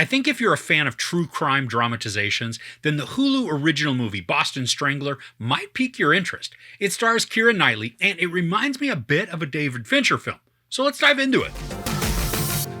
I think if you're a fan of true crime dramatizations, then the Hulu original movie Boston Strangler might pique your interest. It stars Keira Knightley, and it reminds me a bit of a David Fincher film. So let's dive into it.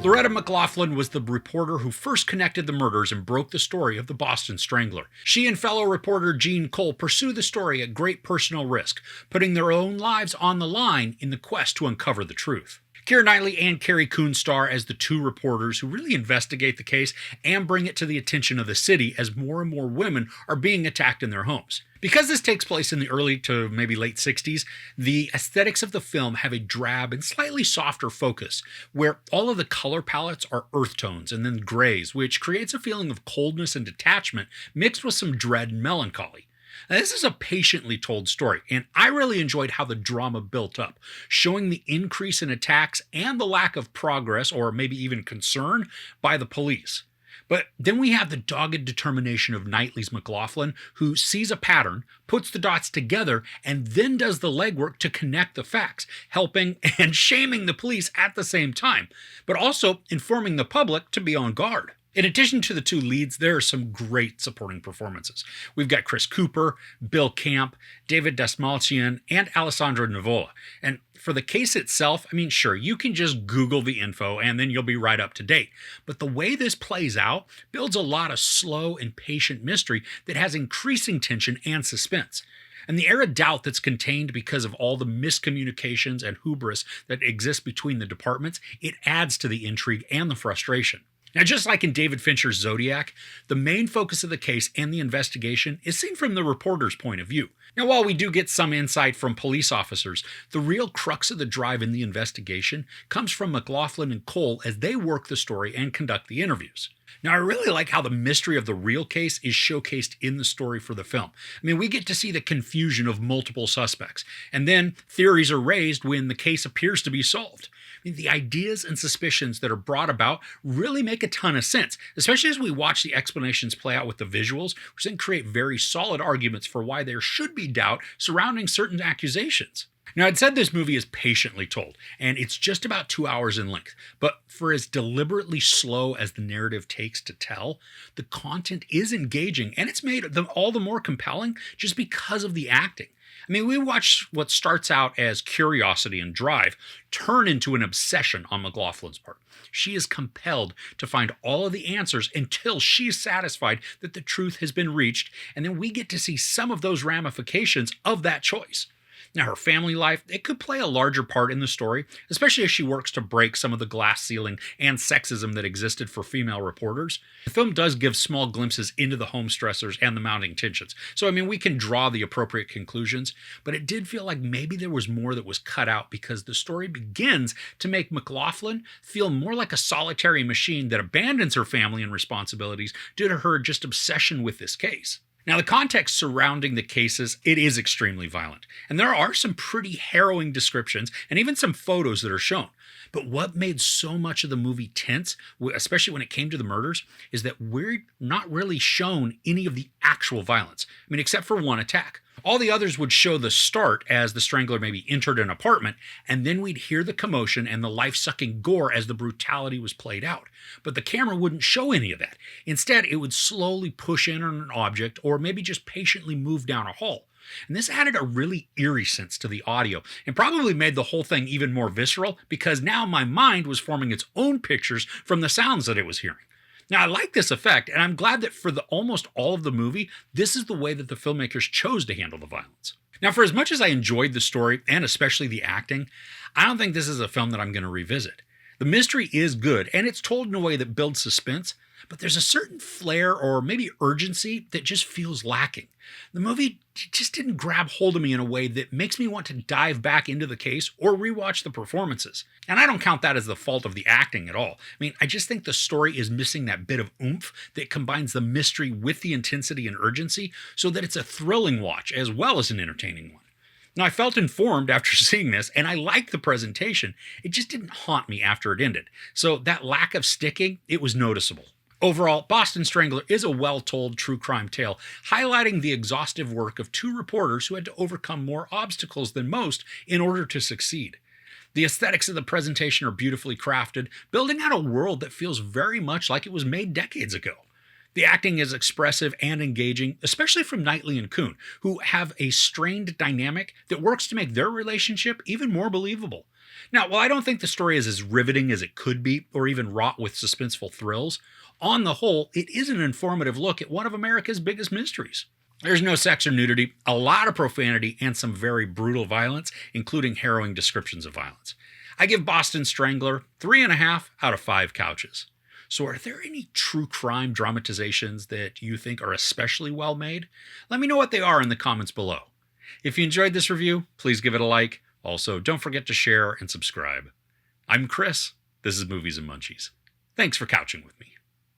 Loretta McLaughlin was the reporter who first connected the murders and broke the story of the Boston Strangler. She and fellow reporter Jean Cole pursue the story at great personal risk, putting their own lives on the line in the quest to uncover the truth. Keira Knightley and Carrie Coon star as the two reporters who really investigate the case and bring it to the attention of the city as more and more women are being attacked in their homes. Because this takes place in the early to maybe late 60s, the aesthetics of the film have a drab and slightly softer focus, where all of the color palettes are earth tones and then grays, which creates a feeling of coldness and detachment mixed with some dread and melancholy. Now, this is a patiently told story, and I really enjoyed how the drama built up, showing the increase in attacks and the lack of progress, or maybe even concern, by the police. But then we have the dogged determination of Knightley's McLaughlin, who sees a pattern, puts the dots together, and then does the legwork to connect the facts, helping and shaming the police at the same time, but also informing the public to be on guard. In addition to the two leads, there are some great supporting performances. We've got Chris Cooper, Bill Camp, David Dastmalchian, and Allesandro Nivola. And for the case itself, sure, you can just Google the info and then you'll be right up to date. But the way this plays out builds a lot of slow and patient mystery that has increasing tension and suspense. And the air of doubt that's contained because of all the miscommunications and hubris that exist between the departments, it adds to the intrigue and the frustration. Now, just like in David Fincher's Zodiac, the main focus of the case and the investigation is seen from the reporter's point of view. Now, while we do get some insight from police officers, the real crux of the drive in the investigation comes from McLaughlin and Cole as they work the story and conduct the interviews. Now, I really like how the mystery of the real case is showcased in the story for the film. We get to see the confusion of multiple suspects, and then theories are raised when the case appears to be solved. The ideas and suspicions that are brought about really make a ton of sense, especially as we watch the explanations play out with the visuals, which then create very solid arguments for why there should be doubt surrounding certain accusations. Now, I'd said this movie is patiently told, and it's just about 2 hours in length, but for as deliberately slow as the narrative takes to tell, the content is engaging, and it's made all the more compelling just because of the acting. We watch what starts out as curiosity and drive turn into an obsession on McLaughlin's part. She is compelled to find all of the answers until she's satisfied that the truth has been reached, and then we get to see some of those ramifications of that choice. Now, her family life, it could play a larger part in the story, especially as she works to break some of the glass ceiling and sexism that existed for female reporters. The film does give small glimpses into the home stressors and the mounting tensions. So, we can draw the appropriate conclusions, but it did feel like maybe there was more that was cut out because the story begins to make McLaughlin feel more like a solitary machine that abandons her family and responsibilities due to her just obsession with this case. Now, the context surrounding the cases, it is extremely violent, and there are some pretty harrowing descriptions and even some photos that are shown. But what made so much of the movie tense, especially when it came to the murders, is that we're not really shown any of the actual violence. Except for one attack. All the others would show the start as the Strangler maybe entered an apartment, and then we'd hear the commotion and the life-sucking gore as the brutality was played out. But the camera wouldn't show any of that. Instead, it would slowly push in on an object or maybe just patiently move down a hall. And this added a really eerie sense to the audio and probably made the whole thing even more visceral because now my mind was forming its own pictures from the sounds that it was hearing. Now, I like this effect, and I'm glad that for almost all of the movie, this is the way that the filmmakers chose to handle the violence. Now, for as much as I enjoyed the story, and especially the acting, I don't think this is a film that I'm going to revisit. The mystery is good, and it's told in a way that builds suspense, but there's a certain flair or maybe urgency that just feels lacking. The movie just didn't grab hold of me in a way that makes me want to dive back into the case or rewatch the performances. And I don't count that as the fault of the acting at all. I just think the story is missing that bit of oomph that combines the mystery with the intensity and urgency so that it's a thrilling watch as well as an entertaining one. Now, I felt informed after seeing this, and I liked the presentation. It just didn't haunt me after it ended. So that lack of sticking, it was noticeable. Overall, Boston Strangler is a well-told true crime tale, highlighting the exhaustive work of two reporters who had to overcome more obstacles than most in order to succeed. The aesthetics of the presentation are beautifully crafted, building out a world that feels very much like it was made decades ago. The acting is expressive and engaging, especially from Knightley and Coon, who have a strained dynamic that works to make their relationship even more believable. Now, while I don't think the story is as riveting as it could be, or even wrought with suspenseful thrills, on the whole, it is an informative look at one of America's biggest mysteries. There's no sex or nudity, a lot of profanity, and some very brutal violence, including harrowing descriptions of violence. I give Boston Strangler 3.5 out of 5 couches. So are there any true crime dramatizations that you think are especially well made? Let me know what they are in the comments below. If you enjoyed this review, please give it a like. Also, don't forget to share and subscribe. I'm Chris. This is Movies and Munchies. Thanks for couching with me.